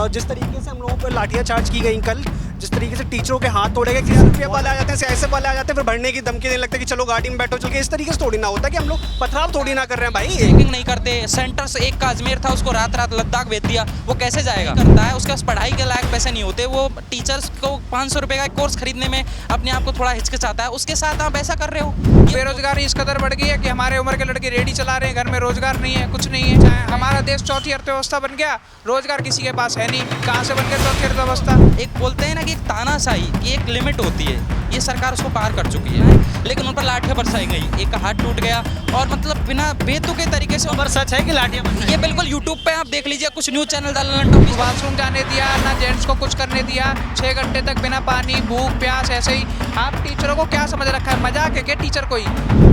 जिस तरीके से हम लोगों पर लाठियां चार्ज की गई कल, जिस तरीके से टीचरों के हाथ तोड़े गए, रुपये वाले आ जाते हैं, ऐसे वाले आ जाते हैं, फिर बढ़ने की धमकी देने लगता है कि चलो गाड़ी में बैठो चल के। इस तरीके से थोड़ी ना होता कि हम लोग पथराव थोड़ी ना कर रहे हैं भाई। चेकिंग नहीं करते। सेंटर से एक का अजमेर था, उसको रात रात लद्दाख भेज दिया, वो कैसे जाएगा? करता है, उसके पास पढ़ाई के लायक पैसे नहीं होते, वो टीचर्स को 500 रुपये का कोर्स खरीदने में अपने आप को थोड़ा हिचकिचाता है, उसके साथ आप ऐसा कर रहे हो। बेरोजगारी इस कदर बढ़ गई है कि हमारे उम्र के लड़के रेडी चला रहे हैं, घर में रोजगार नहीं है, कुछ नहीं है। चाहे हमारा देश चौथी अर्थव्यवस्था बन गया, रोजगार किसी के पास है नहीं, कहाँ से बन गया चौथी अर्थव्यवस्था? एक बोलते हैं ना कि एक तानाशाही की एक लिमिट होती है, ये सरकार उसको पार कर चुकी है, लेकिन उन पर लाठियां बरसाई गई, एक का हाथ टूट गया और मतलब बिना बेतुके तरीके से। पर सच है कि लाठियां ये बिल्कुल यूट्यूब पे आप देख लीजिए, कुछ न्यूज़ चैनल डालना, बाथरूम जाने दिया ना, जेंट्स को कुछ करने दिया, 6 घंटे तक बिना पानी, भूख प्यास ऐसे ही। आप टीचरों को क्या समझ रखा है, मजाक है क्या टीचर कोई?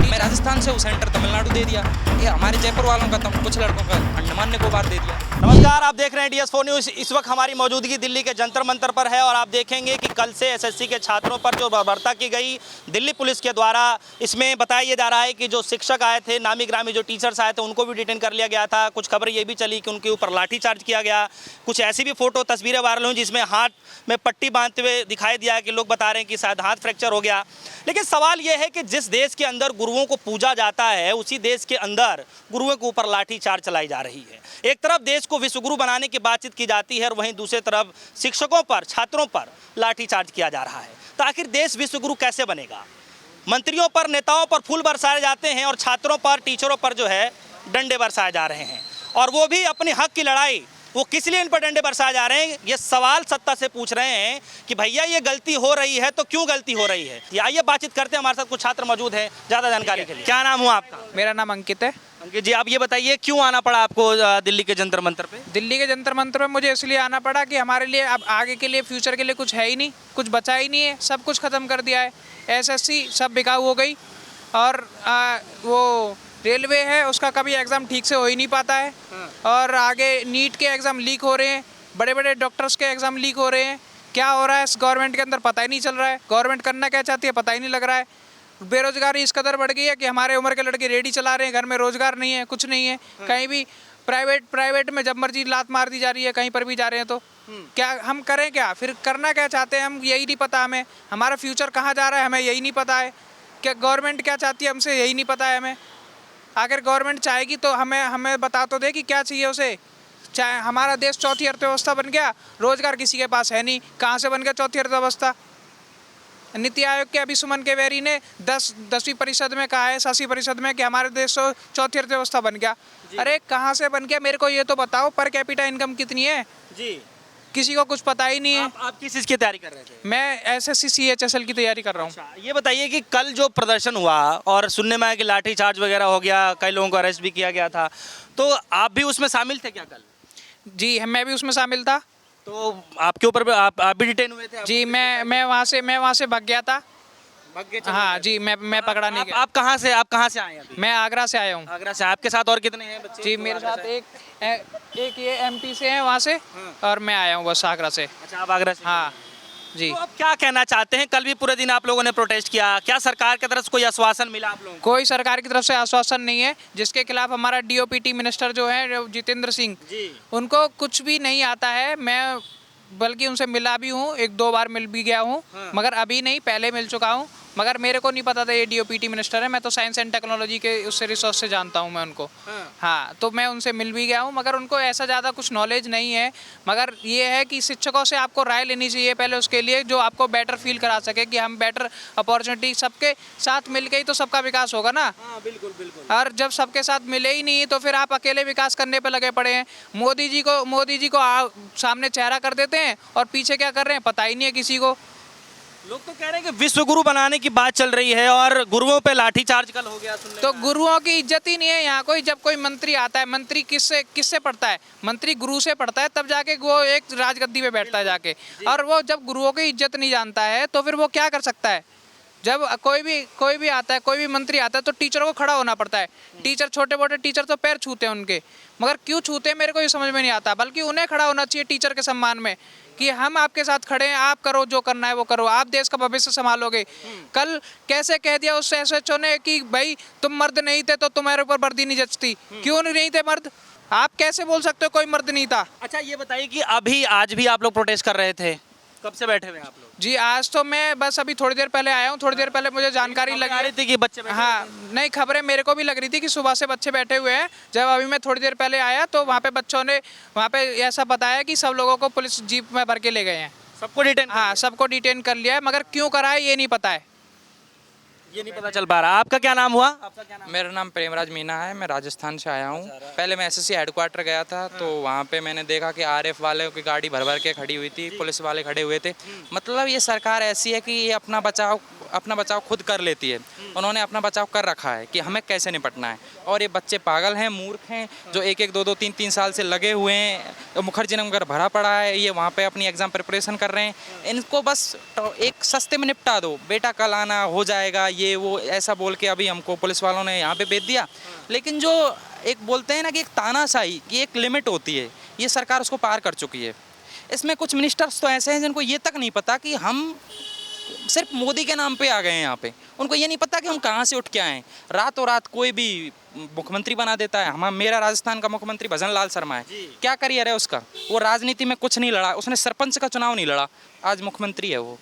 मैं राजस्थान से हूँ, सेंटर तमिलनाडु दे दिया, ये हमारे जयपुर वालों का, कुछ लड़कों का अंडमान निकोबार दे दिया। नमस्कार, आप देख रहे हैं DS4 न्यूज़। इस वक्त हमारी मौजूदगी दिल्ली के जंतर मंतर पर है और आप देखेंगे कि कल से SSC के छात्रों पर जो बर्बरता की गई दिल्ली पुलिस के द्वारा, इसमें बताया जा रहा है कि जो शिक्षक आए थे, नामी ग्रामी जो टीचर्स आए थे, उनको भी डिटेन कर लिया गया था। कुछ खबर ये भी चली कि उनके ऊपर लाठी चार्ज किया गया। कुछ ऐसी भी फोटो तस्वीरें वायरल हुई जिसमें हाथ में पट्टी बांधते हुए दिखाई दिया कि लोग बता रहे हैं कि शायद हाथ फ्रैक्चर हो गया। लेकिन सवाल यह है कि जिस देश के अंदर गुरुओं को पूजा जाता है, उसी देश के अंदर गुरुओं के ऊपर लाठी चार्ज चलाई जा रही है। एक तरफ देश को विश्वगुरु बनाने की बातचीत की जाती है और वहीं दूसरी तरफ शिक्षकों पर, छात्रों पर लाठी चार्ज किया जा रहा है। तो आखिर देश विश्वगुरु कैसे बनेगा? मंत्रियों पर, नेताओं पर फूल बरसाए जाते हैं और छात्रों पर, टीचरों पर जो है डंडे बरसाए जा रहे हैं, और वो भी अपने हक की लड़ाई। वो किस लिए इन पर डंडे बरसाए जा रहे हैं? ये सवाल सत्ता से पूछ रहे हैं कि भैया ये गलती हो रही है तो क्यों गलती हो रही है। आइए बातचीत करते हैं, हमारे साथ कुछ छात्र मौजूद हैं ज़्यादा जानकारी के लिए। क्या नाम हुआ आपका? मेरा नाम अंकित है। अंकित जी, आप ये बताइए क्यों आना पड़ा आपको दिल्ली के जंतर मंतर पे? दिल्ली के जंतर मंतर पे मुझे इसलिए आना पड़ा कि हमारे लिए अब आगे के लिए, फ्यूचर के लिए कुछ है ही नहीं, कुछ बचा ही नहीं है, सब कुछ ख़त्म कर दिया है। SSC सब बिकाऊ हो गई और वो रेलवे है, उसका कभी एग्ज़ाम ठीक से हो ही नहीं पाता है। और आगे नीट के एग्ज़ाम लीक हो रहे हैं, बड़े बड़े डॉक्टर्स के एग्ज़ाम लीक हो रहे हैं। क्या हो रहा है इस गवर्नमेंट के अंदर पता ही नहीं चल रहा है, गवर्नमेंट करना क्या चाहती है पता ही नहीं लग रहा है। बेरोजगारी इस कदर बढ़ गई है कि हमारे उम्र के लड़के रेडी चला रहे हैं, घर में रोजगार नहीं है, कुछ नहीं है। कहीं भी प्राइवेट में जब मर्जी लात मार दी जा रही है, कहीं पर भी जा रहे हैं तो क्या हम करें? क्या फिर करना क्या चाहते हैं हम, यही नहीं पता हमें। हमारा फ्यूचर कहाँ जा रहा है हमें यही नहीं पता है। क्या गवर्नमेंट क्या चाहती है हमसे, यही नहीं पता है हमें। अगर गवर्नमेंट चाहेगी तो हमें बता तो दे कि क्या चाहिए उसे। चाहे हमारा देश चौथी अर्थव्यवस्था बन गया, रोजगार किसी के पास है नहीं, कहाँ से बन गया चौथी अर्थव्यवस्था? नीति आयोग के अभी सुमन केवेरी ने 10वीं परिषद में कहा है, शासी परिषद में, कि हमारे देश चौथी अर्थव्यवस्था बन गया। अरे कहाँ से बन गया, मेरे को ये तो बताओ। पर कैपिटा इनकम कितनी है जी? किसी को कुछ पता ही नहीं है। आप किस चीज़ की तैयारी कर रहे थे? मैं SSC CHSL की तैयारी कर रहा हूँ। अच्छा, ये बताइए कि कल जो प्रदर्शन हुआ और सुनने में आया कि लाठी चार्ज वगैरह हो गया, कई लोगों को अरेस्ट भी किया गया था, तो आप भी उसमें शामिल थे क्या कल? जी मैं भी उसमें शामिल था। तो आपके ऊपर भी आप भी डिटेन हुए थे? जी मैं वहाँ से भाग गया था। हाँ जी, मैं पकड़ा नहीं गया। आप कहाँ से आए हैं अभी? मैं आगरा से आया हूँ। आगरा से। आपके साथ और कितने हैं बच्चे? जी मेरे साथ एक ये MP से हैं वहाँ से, और मैं आया हूँ बस आगरा से। अच्छा, आप आगरा से? हाँ जी। तो अब क्या कहना चाहते हैं? कल भी पूरे दिन आप लोगों ने प्रोटेस्ट किया, क्या सरकार की तरफ से कोई आश्वासन मिला आप लोगों को? कोई सरकार की तरफ से आश्वासन नहीं है। जिसके खिलाफ हमारा DOPT मिनिस्टर जो है जितेंद्र सिंह, उनको कुछ भी नहीं आता है। मैं बल्कि उनसे मिला भी हूँ, 1-2 बार मिल भी गया हूँ, मगर अभी नहीं, पहले मिल चुका हूँ। मगर मेरे को नहीं पता था ये DOPT मिनिस्टर है। मैं तो साइंस एंड टेक्नोलॉजी के उससे रिसोर्स से जानता हूँ मैं उनको। हाँ, तो मैं उनसे मिल भी गया हूँ, मगर उनको ऐसा ज़्यादा कुछ नॉलेज नहीं है। मगर ये है कि शिक्षकों से आपको राय लेनी चाहिए पहले, उसके लिए जो आपको बेटर फील करा सके कि हम बेटर अपॉर्चुनिटी सबके साथ मिल गई तो सबका विकास होगा ना। बिल्कुल बिल्कुल। और जब सबके साथ मिले ही नहीं तो फिर आप अकेले विकास करने पे लगे पड़े हैं। मोदी जी को सामने चेहरा कर देते हैं और पीछे क्या कर रहे हैं पता ही नहीं है किसी को। लोग तो कह रहे हैं कि विश्वगुरु बनाने की बात चल रही है और गुरुओं पे लाठीचार्ज कल हो गया। तो गुरुओं की इज्जत ही नहीं है यहाँ कोई। जब कोई मंत्री आता है, मंत्री किससे पढ़ता है? मंत्री गुरु से पढ़ता है, तब जाके वो एक राजगद्दी पे बैठता है जाके। और वो जब गुरुओं की इज्जत नहीं जानता है तो फिर वो क्या कर सकता है? जब कोई भी आता है, कोई भी मंत्री आता है तो टीचरों को खड़ा होना पड़ता है। टीचर, छोटे मोटे टीचर तो पैर छूते हैं उनके, मगर क्यों छूते हैं मेरे को ये समझ में नहीं आता। बल्कि उन्हें खड़ा होना चाहिए टीचर के सम्मान में कि हम आपके साथ खड़े हैं, आप करो जो करना है वो करो, आप देश का भविष्य संभालोगे। कल कैसे कह दिया उस SHO ने कि भाई तुम मर्द नहीं थे तो तुम्हारे ऊपर वर्दी नहीं जचती। क्यों नहीं थे मर्द? आप कैसे बोल सकते हो कोई मर्द नहीं था? अच्छा ये बताइए कि अभी आज भी आप लोग प्रोटेस्ट कर रहे थे, कब से बैठे हुए हैं आप लोग? जी आज तो मैं बस अभी थोड़ी देर पहले आया हूँ, थोड़ी देर पहले मुझे जानकारी खबरें आ लगी। रही थी कि बच्चे बैठे हाँ नहीं, खबरें मेरे को भी लग रही थी कि सुबह से बच्चे बैठे हुए हैं। जब अभी मैं थोड़ी देर पहले आया तो वहाँ पे बच्चों ने वहाँ पे ऐसा बताया कि सब लोगों को पुलिस जीप में भर के ले गए हैं। सबको डिटेन? हाँ सबको डिटेन कर लिया है, मगर क्यों करा है ये नहीं पता है। ये नहीं पता चल पा रहा। आपका क्या नाम हुआ? आपका क्या नाम? मेरा नाम प्रेमराज मीना है, मैं राजस्थान से आया हूँ। पहले मैं एसएससी हेडक्वार्टर गया था, तो वहाँ पे मैंने देखा कि आरएफ वाले की गाड़ी भर भर के खड़ी हुई थी, पुलिस वाले खड़े हुए थे। मतलब ये सरकार ऐसी है कि ये अपना बचाव खुद कर लेती है। उन्होंने अपना बचाव कर रखा है कि हमें कैसे निपटना है। और ये बच्चे पागल हैं, मूर्ख हैं, जो एक एक दो दो तीन तीन साल से लगे हुए हैं। मुखर्जी नगर भरा पड़ा है, ये वहाँ पे अपनी एग्ज़ाम प्रिपरेशन कर रहे हैं। इनको बस एक सस्ते में निपटा दो, बेटा कल आना हो जाएगा, ये वो ऐसा बोल के अभी हमको पुलिस वालों ने यहाँ पे भेज दिया। लेकिन जो एक बोलते हैं ना कि एक तानाशाही की एक लिमिट होती है, ये सरकार उसको पार कर चुकी है। इसमें कुछ मिनिस्टर्स तो ऐसे हैं जिनको ये तक नहीं पता कि हम सिर्फ मोदी के नाम पे आ गए हैं यहाँ पे। उनको ये नहीं पता कि हम कहाँ से उठ के आए हैं। रातों रात कोई भी मुख्यमंत्री बना देता है। मेरा राजस्थान का मुख्यमंत्री भजन लाल शर्मा है। क्या करियर है उसका? वो राजनीति में कुछ नहीं लड़ा, उसने सरपंच का चुनाव नहीं लड़ा, आज मुख्यमंत्री है वो।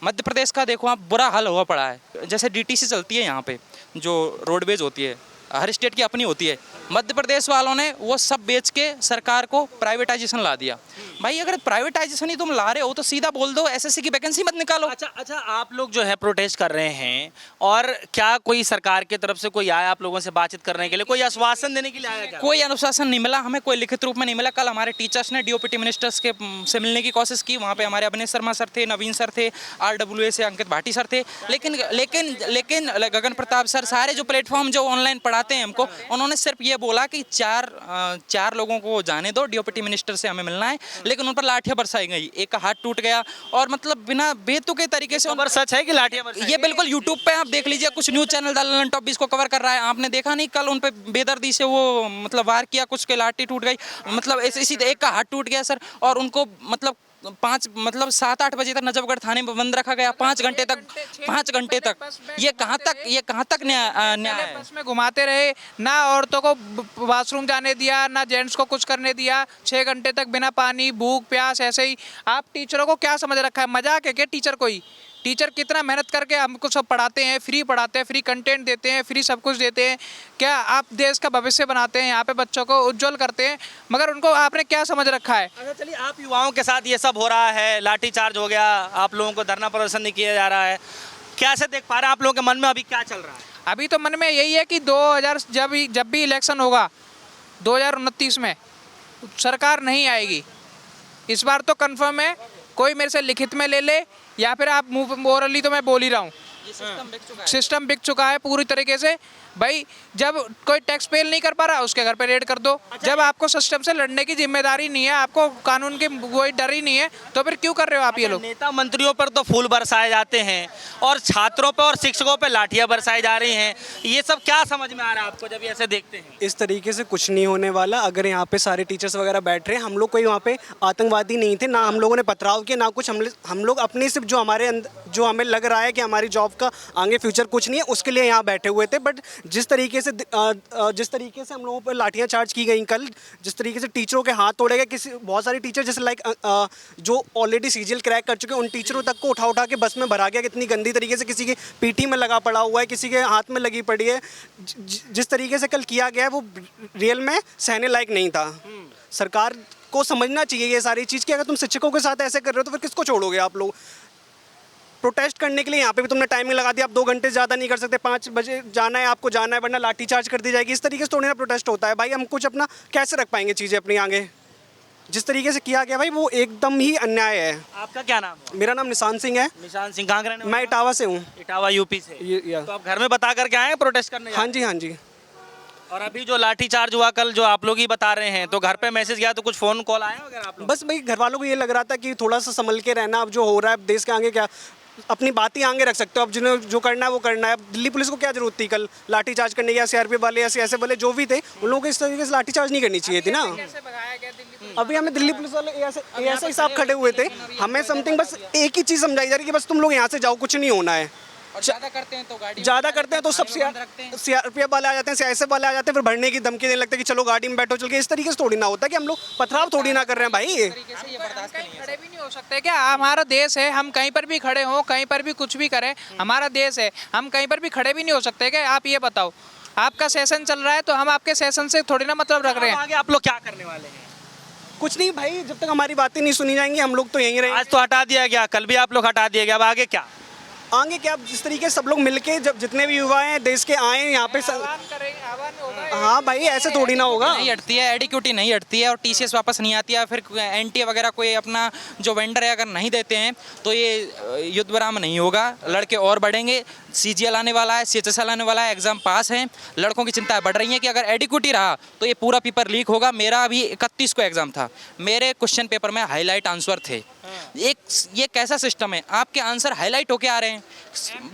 मध्य प्रदेश का देखो आप, बुरा हाल हुआ पड़ा है। जैसे डीटीसी चलती है यहाँ पे, जो रोडवेज होती है, हर स्टेट की अपनी होती है। मध्य प्रदेश वालों ने वो सब बेच के सरकार को प्राइवेटाइजेशन ला दिया। भाई अगर प्राइवेटाइजेशन ही तुम ला रहे हो तो सीधा बोल दो एसएससी की वैकेंसी मत निकालो। अच्छा आप लोग जो है प्रोटेस्ट कर रहे हैं, और क्या कोई सरकार की तरफ से कोई आया आप लोगों से बातचीत करने के लिए, कोई आश्वासन देने के लिए आया क्या? कोई अनुशासन नहीं मिला हमें, कोई लिखित रूप में नहीं मिला। कल हमारे टीचर्स ने डीओपीटी मिनिस्टर्स के से मिलने की कोशिश की। वहाँ पे हमारे अभिनय शर्मा सर थे, नवीन सर थे, RWA से अंकित भाटी सर थे। लेकिन गगन प्रताप सर, सारे जो प्लेटफॉर्म जो ऑनलाइन पढ़ाते हैं हमको, उन्होंने सिर्फ ये बोला कि चार लोगों को जाने दो, डीओपीटी मिनिस्टर से हमें मिलना है। लेकिन उन पर लाठियां बरसाई गई, एक का हाथ टूट गया, और मतलब बिना बेतुके तरीके से। खबर सच है कि लाठियां बरसाई? ये बिल्कुल यूट्यूब पे आप देख लीजिए, कुछ न्यूज चैनल दलालन टॉप भी इसको कवर कर रहा है। आपने देखा नहीं कल उन पे बेदर्दी से वो मतलब वार किया, कुछ के लाठी टूट गई, मतलब इसी एक का हाथ टूट गया सर। और उनको मतलब 7-8 बजे तक नजफगढ़ थाने में बंद रखा गया, 5 घंटे तक। ये कहाँ तक न्याय है? बस में घुमाते रहे, ना औरतों को वॉशरूम जाने दिया, ना जेंट्स को कुछ करने दिया। 6 घंटे तक बिना पानी, भूख प्यास ऐसे ही। आप टीचरों को क्या समझ रखा है? मजाक है क्या टीचर कोई? टीचर कितना मेहनत करके हमको सब पढ़ाते हैं, फ्री कंटेंट देते हैं, फ्री सब कुछ देते हैं। क्या आप देश का भविष्य बनाते हैं, यहाँ पे बच्चों को उज्जवल करते हैं, मगर उनको आपने क्या समझ रखा है? अच्छा चलिए, आप युवाओं के साथ ये सब हो रहा है, लाठीचार्ज हो गया, आप लोगों को धरना प्रदर्शन नहीं किया जा रहा है, कैसे देख पा रहे हैं? आप लोगों के मन में अभी क्या चल रहा है? अभी तो मन में यही है कि 2000 जब भी इलेक्शन होगा 2029 में, सरकार नहीं आएगी इस बार तो कंफर्म है। कोई मेरे से लिखित में ले ले, या फिर आप मुंह ओरली तो मैं बोल ही रहा हूँ। सिस्टम बिक चुका है पूरी तरीके से। भाई जब कोई टैक्स पे नहीं कर पा रहा, उसके घर पे रेड कर दो। जब आपको सिस्टम से लड़ने की जिम्मेदारी नहीं है, आपको कानून की कोई डर ही नहीं है, तो फिर क्यों कर रहे हो आप ये लोग? नेता मंत्रियों पर तो फूल बरसाए जाते हैं, और छात्रों पर और शिक्षकों पर लाठियां बरसाई जा रही हैं। ये सब क्या समझ में आ रहा है आपको जब ये ऐसे देखते हैं? इस तरीके से कुछ नहीं होने वाला। अगर यहाँ पे सारे टीचर्स वगैरह बैठ रहे हैं, हम लोग कोई वहाँ पे आतंकवादी नहीं थे, ना हम लोगों ने पथराव किया, ना कुछ। हम लोग अपने सिर्फ जो हमारे अंदर जो हमें लग रहा है कि हमारी जॉब का आगे फ्यूचर कुछ नहीं है, उसके लिए यहाँ बैठे हुए थे। बट जिस तरीके से हम लोगों पर लाठियाँ चार्ज की गई कल, जिस तरीके से टीचरों के हाथ तोड़े गए, बहुत सारे टीचर जैसे लाइक जो ऑलरेडी सीजीएल क्रैक कर चुके हैं, उन टीचरों तक को उठा के बस में भरा गया। कितनी गंदी तरीके से, किसी की पीठी में लगा पड़ा हुआ है, किसी के हाथ में लगी पड़ी है। जिस तरीके से कल किया गया है वो रियल में सहने लायक नहीं था। सरकार को समझना चाहिए ये सारी चीज़ कि अगर तुम शिक्षकों के साथ ऐसे कर रहे हो तो फिर किसको छोड़ोगे आप लोग? प्रोटेस्ट करने के लिए यहाँ पे भी तुमने टाइमिंग लगा दी, आप 2 घंटे ज़्यादा नहीं कर सकते, 5 बजे जाना है आपको, जाना है, वरना लाठी चार्ज कर दी जाएगी। इस तरीके से थोड़ी ना प्रोटेस्ट होता है भाई। हम कुछ अपना कैसे रख पाएंगे चीज़ें अपनी आगे? जिस तरीके से किया गया भाई वो एकदम ही अन्याय है। आपका क्या नाम है? मेरा नाम निशान सिंह है। निशान सिंह, कहाँ के रहने वाले? मैं इटावा से हूँ। इटावा यूपी से। तो आप घर में बता करके आए हैं प्रोटेस्ट करने? हाँ जी, हाँ जी। और अभी जो लाठीचार्ज हुआ कल, जो आप लोग ही बता रहे हैं, तो घर पे मैसेज गया, तो कुछ फ़ोन कॉल आया वगैरह आप लोग? बस भाई घर वालों को ये लग रहा था कि थोड़ा सा संभल के रहना। अब जो हो रहा है देश के आगे, क्या अपनी बात ही आगे रख सकते हो। अब जिन्हें जो करना है वो करना है। अब दिल्ली पुलिस को क्या जरूरत थी कल लाठीचार्ज करने की? CRPF वाले ऐसे वाले जो भी थे, उन लोगों को इस तरीके से लाठीचार्ज नहीं करनी चाहिए थी ना। अभी हमें दिल्ली पुलिस वाले ऐसे ही साहब खड़े हुए थे, हमें समथिंग बस एक ही चीज़ समझाई जा रही है कि बस तुम लोग यहाँ से जाओ, कुछ नहीं होना है। और ज़्यादा करते हैं तो गाड़ी ज़्यादा करते हैं तो सब रखते हैं। सीआरपीएफ वाले आ जाते हैं, सीआईएसएफ वाले आ जाते हैं, फिर भरने की धमकी देने लगते हैं कि चलो गाड़ी में बैठो चल के। इस तरीके से थोड़ी ना होता है कि हम लोग पथराव थोड़ी ना कर रहे हैं भाई। तरीके से ये बर्दाश्त कहीं नहीं है। खड़े भी नहीं हो सकते क्या? हमारा देश है, हम कहीं पर भी खड़े हों, कहीं पर भी कुछ भी करें, हमारा देश है, हम कहीं पर भी खड़े भी नहीं हो सकते क्या? आप ये बताओ, आपका सेशन चल रहा है तो हम आपके सेशन से थोड़ी ना मतलब रख रहे अब हैं। आगे आप लोग क्या करने वाले हैं? कुछ नहीं भाई, जब तक हमारी बातें नहीं सुनी जाएंगी हम लोग तो यहीं रहेंगे। आज तो हटा दिया गया, कल भी आप लोग हटा दिया गया, अब आगे क्या? आगे क्या, जिस तरीके से सब लोग मिलके, जब जितने भी युवा हैं देश के आए यहाँ पे आह्वान करेंगे, आह्वान होगा। हाँ भाई, ऐसे थोड़ी ना होगा। नहीं हटती है, एडिक्यूटी नहीं हटती है और टीसीएस वापस नहीं आती है, फिर एनटीए वगैरह कोई अपना जो वेंडर है अगर नहीं देते हैं तो ये युद्ध विराम नहीं होगा, लड़के और बढ़ेंगे। सीजीएल आने वाला है, सीएचएसएल आने वाला है, एग्जाम पास है, लड़कों की चिंताएं बढ़ रही हैं कि अगर एडिक्यूटी रहा तो ये पूरा पेपर लीक होगा। मेरा अभी 31 को एग्जाम था, मेरे क्वेश्चन पेपर में हाईलाइट आंसर थे। ये कैसा सिस्टम है, आपके आंसर हाईलाइट होके आ रहे हैं।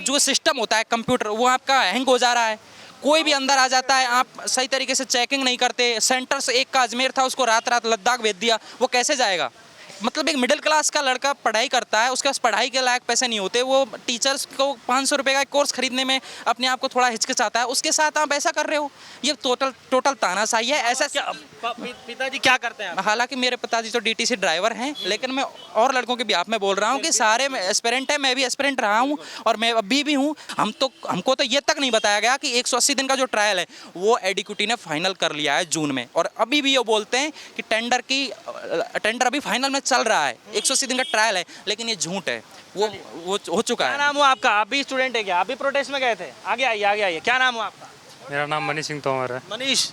जो सिस्टम होता है कंप्यूटर वो आपका हैंग हो जा रहा है, कोई भी अंदर आ जाता है, आप सही तरीके से चेकिंग नहीं करते। सेंटर से एक का अजमेर था, उसको रात रात लद्दाख भेज दिया, वो कैसे जाएगा? मतलब एक मिडिल क्लास का लड़का पढ़ाई करता है, उसके पास पढ़ाई के लायक पैसे नहीं होते, वो टीचर्स को 500 रुपये का कोर्स खरीदने में अपने आप को थोड़ा हिचकिचाता है, उसके साथ आप ऐसा कर रहे हो। ये टोटल तानाशाही है। ऐसा पिताजी क्या करते हैं? हालांकि मेरे पिताजी तो डीटीसी ड्राइवर हैं, लेकिन मैं और लड़कों के बिहाफ में बोल रहा हूँ कि सारे एस्पिरेंट हैं, मैं भी एस्पिरेंट रहा हूँ और मैं अभी भी हूँ। हमको तो ये तक नहीं बताया गया कि 180 दिन का जो ट्रायल है वो एडिक्यूटी ने फाइनल कर लिया है जून में, और अभी भी ये बोलते हैं कि टेंडर अभी फाइनल में चल रहा है, 180 दिन का ट्रायल है, लेकिन ये झूठ है। वो हो चुका क्या है। नाम हुआ आपका? आप भी स्टूडेंट है क्या? आप भी प्रोटेस्ट में गए थे? आगे आइए, क्या नाम हुआ आपका? मेरा नाम मनीष सिंह तोमर है।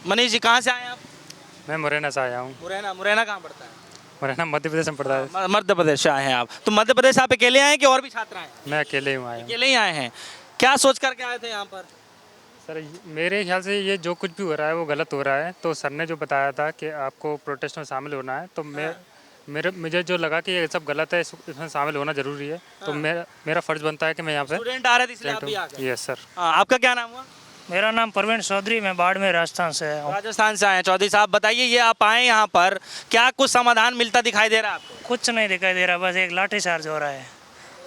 मनीष जी, कहाँ से आए हैं आप? मैं मुरैना से आया हूँ। मुरैना कहाँ पड़ता है? मुरैना मध्य प्रदेश में पड़ता है। मध्य प्रदेश से आए हैं आप। तो मध्य प्रदेश आप अकेले आए हैं कि और भी छात्र आए हैं? मैं अकेले ही आया हूँ। अकेले ही आए हैं। क्या सोच करके आए थे यहाँ पर? सर मेरे ख्याल से ये जो कुछ भी हो रहा है वो गलत हो रहा है। तो सर ने जो बताया था कि आपको प्रोटेस्ट में शामिल होना है, तो मुझे जो लगा कि ये सब गलत है, इसमें शामिल होना ज़रूरी है। तो मेरा फ़र्ज़ बनता है कि मैं यहाँ पे स्टूडेंट आ रहे थे इसलिए आप भी आ गए। Yes sir. हाँ, आपका क्या नाम हुआ? मेरा नाम प्रवीण चौधरी, मैं बाड़मेर राजस्थान से आया हूँ। राजस्थान से आए हैं। चौधरी साहब बताइए, ये आप आए यहाँ पर, क्या कुछ समाधान मिलता दिखाई दे रहा है आपको? कुछ नहीं दिखाई दे रहा, बस एक लाठीचार्ज हो रहा है।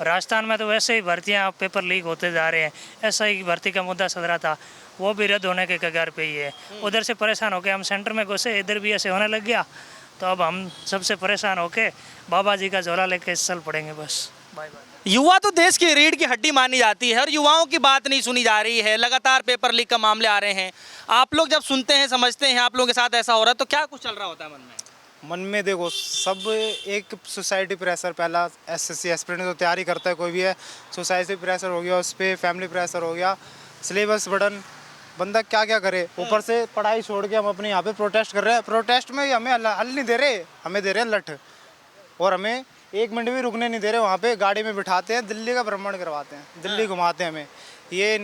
राजस्थान में तो वैसे ही भर्तियाँ पेपर लीक होते जा रहे हैं। ऐसा ही भर्ती का मुद्दा चल रहा था, वो भी रद्द होने के कगार पे ही है। उधर से परेशान होकर हम सेंटर में घुसे, इधर भी ऐसे होने लग गया, तो अब हम सबसे परेशान होके बाबा जी का झोला लेके चल पड़ेंगे बस। Bye bye. युवा तो देश की रीढ़ की हड्डी मानी जाती है और युवाओं की बात नहीं सुनी जा रही है। लगातार पेपर लीक का मामले आ रहे हैं। आप लोग जब सुनते हैं, समझते हैं आप लोगों के साथ ऐसा हो रहा है, तो क्या कुछ चल रहा होता है मन में? देखो, सब एक सोसाइटी प्रेशर, पहला एसएससी एस्पिरेंट तो तैयारी करता है कोई भी है, सोसाइटी प्रेशर हो गया, उस पर फैमिली प्रेशर हो गया, सिलेबस बर्डन, बंदा क्या क्या करे। ऊपर से पढ़ाई छोड़ के हम अपने यहाँ पे प्रोटेस्ट कर रहे हैं। प्रोटेस्ट में हमें हल नहीं दे रहे, हमें दे रहे हैं लठ, और हमें 1 मिनट भी रुकने नहीं दे रहे। वहाँ पे गाड़ी में बिठाते हैं, दिल्ली का भ्रमण करवाते हैं, दिल्ली घुमाते हैं हमें। ये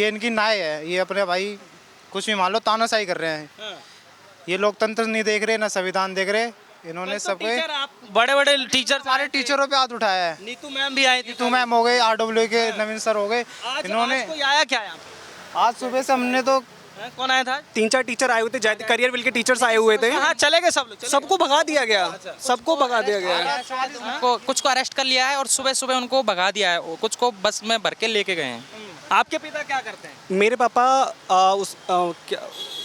इनकी नाय है। ये अपने भाई कुछ भी मान लो तानाशाही कर रहे हैं। ये लोकतंत्र नहीं देख रहे, ना संविधान देख रहे। इन्होंने सबके बड़े बड़े टीचर, सारे टीचरों पे हाथ उठाया है। नीतू मैम भी आई थी। नीतू मैम हो गए, आरडब्ल्यू के नवीन सर हो गए। इन्होंने कोई आया क्या यहाँ? आज सुबह से हमने तो कौन आया था? 3-4 टीचर आए हुए थे, करियर विल के टीचर्स आए हुए थे। हाँ, चले गए सब लोग? सबको भगा दिया गया, सबको भगा दिया गया। कुछ को अरेस्ट कर लिया है और सुबह सुबह उनको भगा दिया है, कुछ को बस में भर के लेके गए हैं। आपके पिता क्या करते हैं? मेरे पापा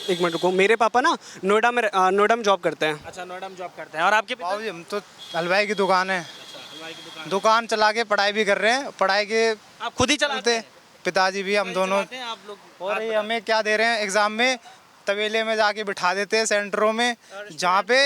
एक मिनट रुको, मेरे पापा ना नोएडा में जॉब करते हैं। अच्छा, नोएडा में जॉब करते हैं। और आपके पिता? बाबूजी हम तो हलवाई की दुकान है, दुकान चला के पढ़ाई भी कर रहे हैं। पढ़ाई के आप खुद ही चलाते हैं? पिताजी भी, हम दोनों। आप लोग? और ये हमें क्या दे रहे हैं एग्जाम में, तबेले में जाके बिठा देते हैं सेंटरों में, जहाँ पे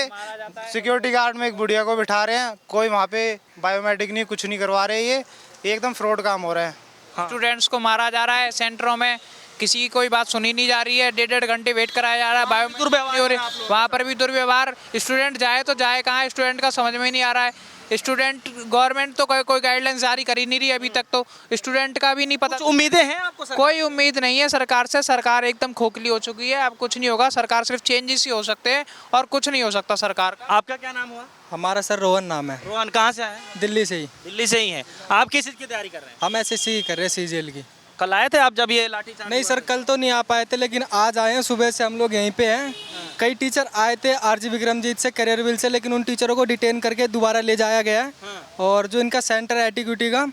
सिक्योरिटी गार्ड में एक बुढ़िया को बिठा रहे हैं। कोई वहाँ पे बायोमेट्रिक नहीं, कुछ नहीं करवा रहे। ये एकदम फ्रॉड काम हो रहा है। स्टूडेंट्स को मारा जा रहा है सेंटरों में, किसी की कोई बात सुनी नहीं जा रही है। 1.5 घंटे वेट कराया जा रहा है, बायोमेट्रिक नहीं हो रही, वहाँ पर भी दुर्व्यवहार। स्टूडेंट जाए तो जाए कहाँ, स्टूडेंट का समझ में नहीं आ रहा है। स्टूडेंट, गवर्नमेंट तो कोई गाइडलाइंस जारी कर ही नहीं रही अभी तक, तो स्टूडेंट का भी नहीं पता। उम्मीदें हैं आपको? कोई उम्मीद नहीं है सरकार से। सरकार एकदम खोखली हो चुकी है, अब कुछ नहीं होगा। सरकार सिर्फ चेंजेस ही हो सकते हैं और कुछ नहीं हो सकता सरकार का। आपका क्या नाम हुआ? हमारा सर रोहन नाम है। रोहन, कहाँ से आए? दिल्ली से ही। दिल्ली से ही हैं। आप किस चीज़ की तैयारी कर रहे हैं? हम एसएससी कर रहे हैं, सीजीएल की। कल आए थे आप जब ये लाठीचार्ज? नहीं सर, कल तो नहीं आ पाए थे, लेकिन आज आए हैं। सुबह से हम लोग यहीं पे हैं। कई टीचर आए थे आरजी विक्रमजीत से, करियर विल से, लेकिन उन टीचरों को डिटेन करके दोबारा ले जाया गया है। और जो इनका सेंटर है एटीक्यूटी का,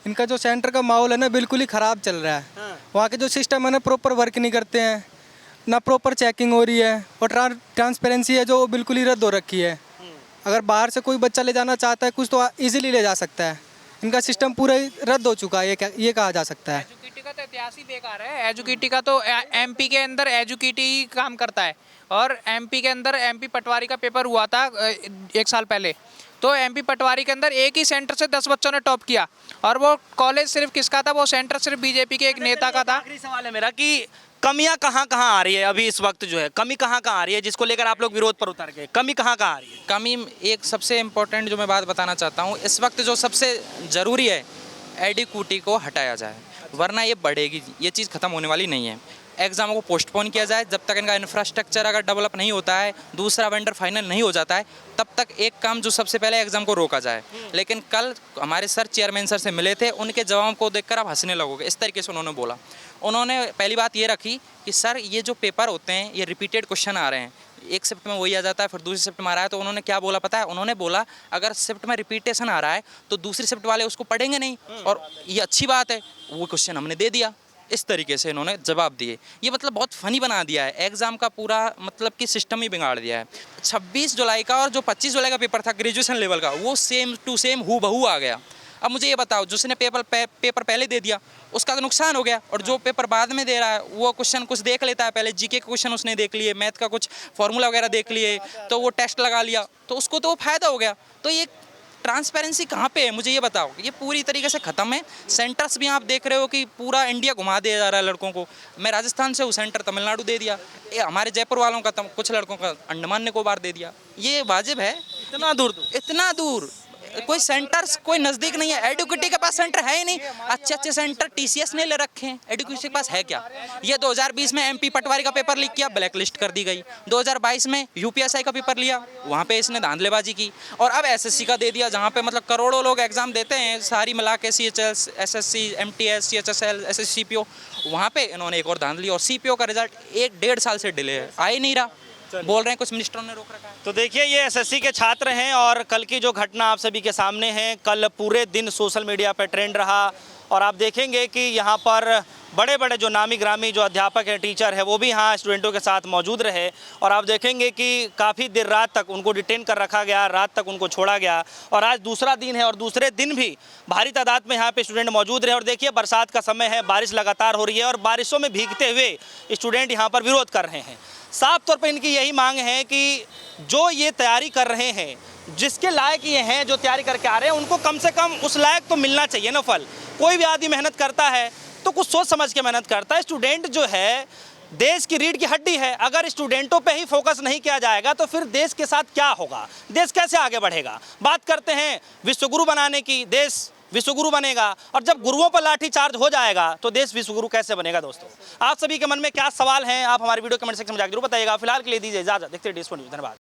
इनका जो सेंटर का माहौल है ना बिल्कुल ही ख़राब चल रहा है। वहाँ के जो सिस्टम है ना प्रॉपर वर्क नहीं करते हैं, ना प्रॉपर चेकिंग हो रही है, और ट्रांसपेरेंसी है जो बिल्कुल ही रद्द हो रखी है। अगर बाहर से कोई बच्चा ले जाना चाहता है कुछ तो ईजिली ले जा सकता है, इनका सिस्टम पूरा ही रद्द हो चुका है, ये कहा जा सकता है। एजुकेटी का तो इतिहास ही बेकार है। एजुकेटी का तो एमपी के अंदर एजुकेटी ही काम करता है, और एमपी के अंदर एमपी पटवारी का पेपर हुआ था 1 साल पहले, तो एमपी पटवारी के अंदर एक ही सेंटर से 10 बच्चों ने टॉप किया, और वो कॉलेज सिर्फ किसका था, वो सेंटर सिर्फ बीजेपी के एक नेता का था। आखिरी सवाल है मेरा कि कमियां कहाँ कहाँ आ रही है अभी इस वक्त, जो है कमी कहाँ कहाँ आ रही है जिसको लेकर आप लोग विरोध पर उतर गए, कमी कहाँ कहाँ आ रही है? कमी एक सबसे इम्पोर्टेंट जो मैं बात बताना चाहता हूँ, इस वक्त जो सबसे ज़रूरी है, एडिक्विटी को हटाया जाए, वरना ये बढ़ेगी, ये चीज़ ख़त्म होने वाली नहीं है। एग्ज़ामों को पोस्टपोन किया जाए, जब तक इनका इंफ्रास्ट्रक्चर अगर डेवलप नहीं होता है, दूसरा वेंडर फाइनल नहीं हो जाता है, तब तक एक काम जो सबसे पहले एग्ज़ाम को रोका जाए। लेकिन कल हमारे सर चेयरमैन सर से मिले थे, उनके जवाब को देखकर आप हंसने लगोगे, इस तरीके से उन्होंने बोला। उन्होंने पहली बात ये रखी कि सर ये जो पेपर होते हैं ये रिपीटेड क्वेश्चन आ रहे हैं, एक शिफ्ट में वही आ जाता है, फिर दूसरी शिफ्ट में आ रहा है। तो उन्होंने क्या बोला पता है, उन्होंने बोला अगर शिफ्ट में रिपीटेशन आ रहा है तो दूसरी शिफ्ट वाले उसको पढ़ेंगे नहीं, और ये अच्छी बात है, वो क्वेश्चन हमने दे दिया। इस तरीके से इन्होंने जवाब दिए। ये मतलब बहुत फ़नी बना दिया है, एग्ज़ाम का पूरा मतलब कि सिस्टम ही बिगाड़ दिया है। 26 जुलाई का और जो 25 जुलाई का पेपर था ग्रेजुएशन लेवल का, वो सेम टू सेम हूबहू आ गया। अब मुझे ये बताओ, जिसने पेपर पहले दे दिया उसका तो नुकसान हो गया, और जो पेपर बाद में दे रहा है वो क्वेश्चन कुछ देख लेता है, पहले जीके के क्वेश्चन उसने देख लिए, मैथ का कुछ फार्मूला वगैरह देख लिए, तो वो टेस्ट लगा लिया, तो उसको तो वो फ़ायदा हो गया। तो ये ट्रांसपेरेंसी कहाँ पे है, मुझे ये बताओ। ये पूरी तरीके से ख़त्म है। सेंटर्स भी आप देख रहे हो कि पूरा इंडिया घुमा दिया जा रहा है लड़कों को। मैं राजस्थान से हूँ, सेंटर तमिलनाडु दे दिया, ये हमारे जयपुर वालों का कुछ लड़कों का अंडमान निकोबार दे दिया। ये वाजिब है? इतना दूर इतना दूर कोई सेंटर्स कोई नज़दीक नहीं है। एडुकेटी के पास सेंटर है ही नहीं। अच्छे सेंटर टीसीएस ने ले रखे हैं, एडुकेटी के पास है क्या? ये 2020 में एमपी पटवारी का पेपर लीक किया, ब्लैक लिस्ट कर दी गई। 2022 में यूपीएसआई का पेपर लिया, वहाँ पे इसने धांधलेबाजी की, और अब एसएससी का दे दिया, जहाँ पे मतलब करोड़ों लोग एग्जाम देते हैं सारी मिला के, CHS, SSC, MTS, CHSL, SSC, CPO, वहाँ पे इन्होंने एक और धांधली, और CPO का रिजल्ट 1-1.5 साल से डिले है, आ ही नहीं रहा। बोल रहे हैं कुछ मिनिस्टरों ने रोक रखा है। तो देखिए, ये एसएससी के छात्र हैं, और कल की जो घटना आप सभी के सामने है, कल पूरे दिन सोशल मीडिया पर ट्रेंड रहा, और आप देखेंगे कि यहाँ पर बड़े बड़े जो नामी ग्रामी जो अध्यापक हैं, टीचर है, वो भी यहाँ स्टूडेंटों के साथ मौजूद रहे, और आप देखेंगे कि काफ़ी देर रात तक उनको डिटेन कर रखा गया, रात तक उनको छोड़ा गया, और आज दूसरा दिन है, और दूसरे दिन भी भारी तादाद में यहाँ पे स्टूडेंट मौजूद रहे। और देखिए, बरसात का समय है, बारिश लगातार हो रही है, और बारिशों में भीगते हुए स्टूडेंट यहाँ पर विरोध कर रहे हैं। साफ तौर पर इनकी यही मांग है कि जो ये तैयारी कर रहे हैं, जिसके लायक ये हैं, जो तैयारी करके आ रहे हैं, उनको कम से कम उस लायक तो मिलना चाहिए ना फल। कोई भी आदमी मेहनत करता है तो कुछ सोच समझ के मेहनत करता है। स्टूडेंट जो है देश की रीढ़ की हड्डी है। अगर स्टूडेंटों पे ही फोकस नहीं किया जाएगा तो फिर देश के साथ क्या होगा, देश कैसे आगे बढ़ेगा? बात करते हैं विश्वगुरु बनाने की, देश विश्वगुरु बनेगा, और जब गुरुओं पर लाठी चार्ज हो जाएगा तो देश विश्वगुरु कैसे बनेगा? दोस्तों, आप सभी के मन में क्या सवाल हैं, आप हमारे वीडियो कमेंट सेक्शन में जाकर जरूर बताइएगा। फिलहाल के लिए दीजिए इजाजत, देखते रहिए DS4 न्यूज़। धन्यवाद।